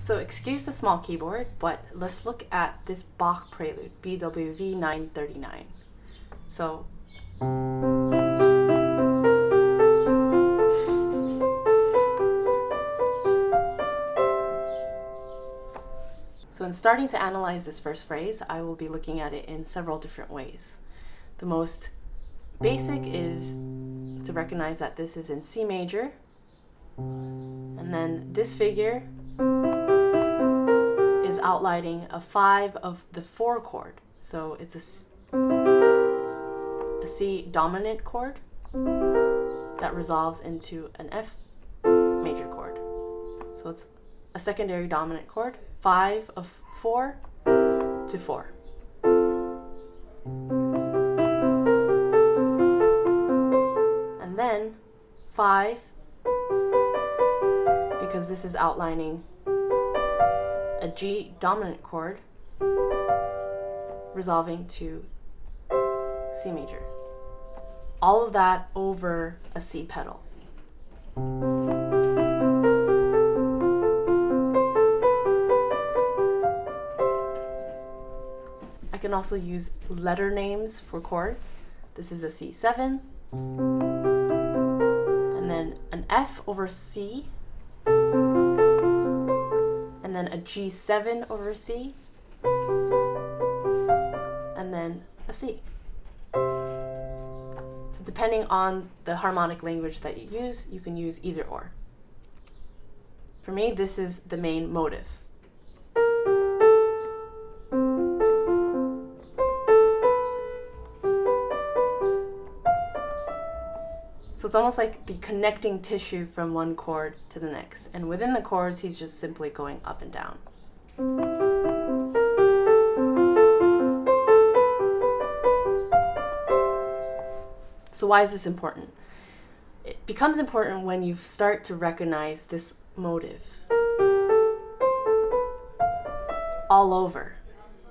So excuse the small keyboard, but let's look at this Bach prelude, BWV 939. So in starting to analyze this first phrase, I will be looking at it in several different ways. The most basic is to recognize that this is in C major, and then this figure is outlining a 5 of the 4 chord. So it's a C dominant chord that resolves into an F major chord. So it's a secondary dominant chord, 5 of 4 to 4. And then 5, because this is outlining a G dominant chord, resolving to C major. All of that over a C pedal. I can also use letter names for chords. This is a C7, and then an F over C, and then a G7 over C, and then a C. So depending on the harmonic language that you use, you can use either or. For me, this is the main motive. So it's almost like the connecting tissue from one chord to the next. And within the chords, he's just simply going up and down. So why is this important? It becomes important when you start to recognize this motive all over.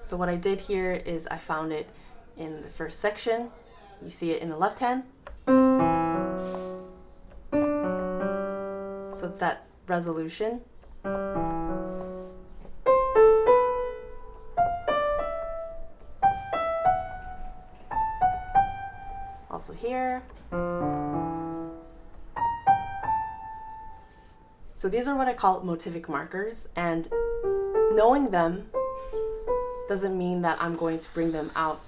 So what I did here is I found it in the first section. You see it in the left hand. So it's that resolution. Also here. So these are what I call motivic markers, and knowing them doesn't mean that I'm going to bring them out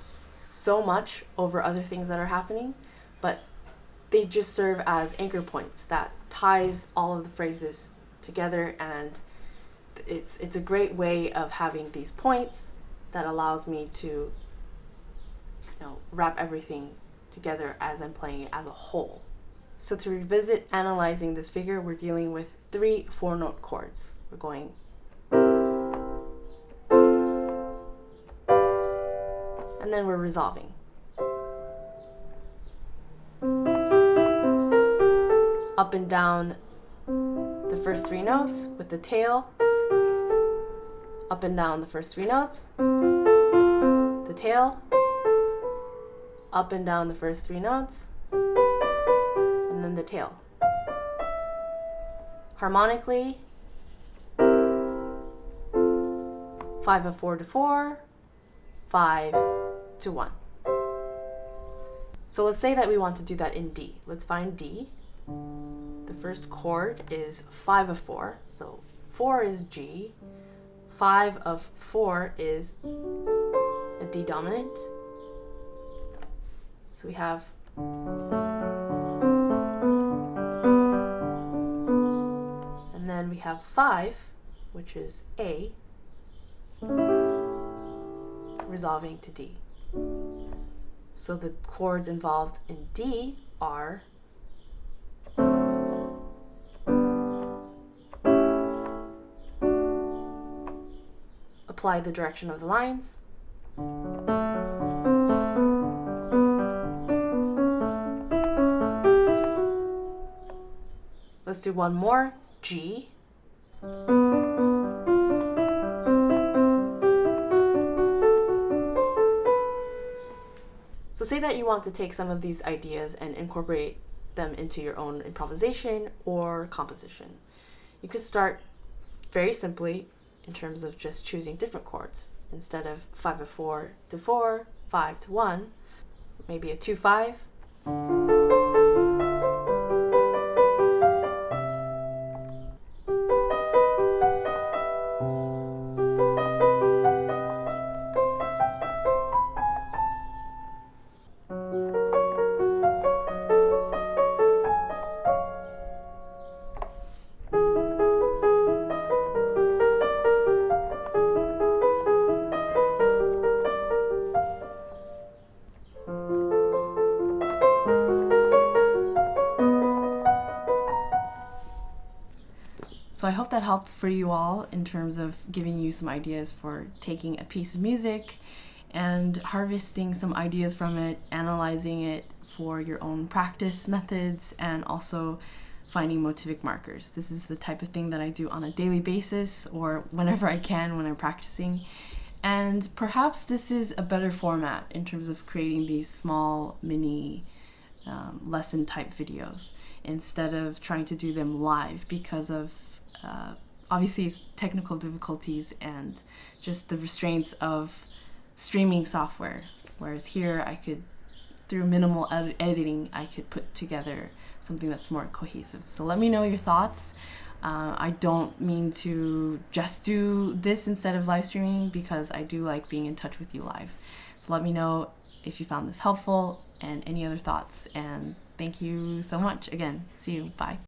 so much over other things that are happening, but they just serve as anchor points that ties all of the phrases together, and it's a great way of having these points that allows me to wrap everything together as I'm playing it as a whole. So to revisit analyzing this figure, we're dealing with 3 4-note chords. We're going and then we're resolving. Up and down the first 3 notes with the tail, up and down the first 3 notes, the tail, up and down the first 3 notes, and then the tail. Harmonically, 5 of 4 to 4, 5 to 1. So let's say that we want to do that in D. Let's find D. The first chord is 5 of 4, so 4 is G, 5 of 4 is a D dominant. So we have and then we have 5, which is A, resolving to D. So the chords involved in D are apply the direction of the lines, let's do one more, G, so say that you want to take some of these ideas and incorporate them into your own improvisation or composition. You could start very simply in terms of just choosing different chords. Instead of 5/4 to 4, 5 to 1, maybe a 2/5. So I hope that helped for you all in terms of giving you some ideas for taking a piece of music and harvesting some ideas from it, analyzing it for your own practice methods, and also finding motivic markers. This is the type of thing that I do on a daily basis or whenever I can when I'm practicing. And perhaps this is a better format in terms of creating these small mini lesson type videos instead of trying to do them live because of obviously technical difficulties and just the restraints of streaming software. Whereas here I could, through minimal editing, I could put together something that's more cohesive. So let me know your thoughts. I don't mean to just do this instead of live streaming because I do like being in touch with you live. So let me know if you found this helpful and any other thoughts. And thank you so much. Again, see you. Bye.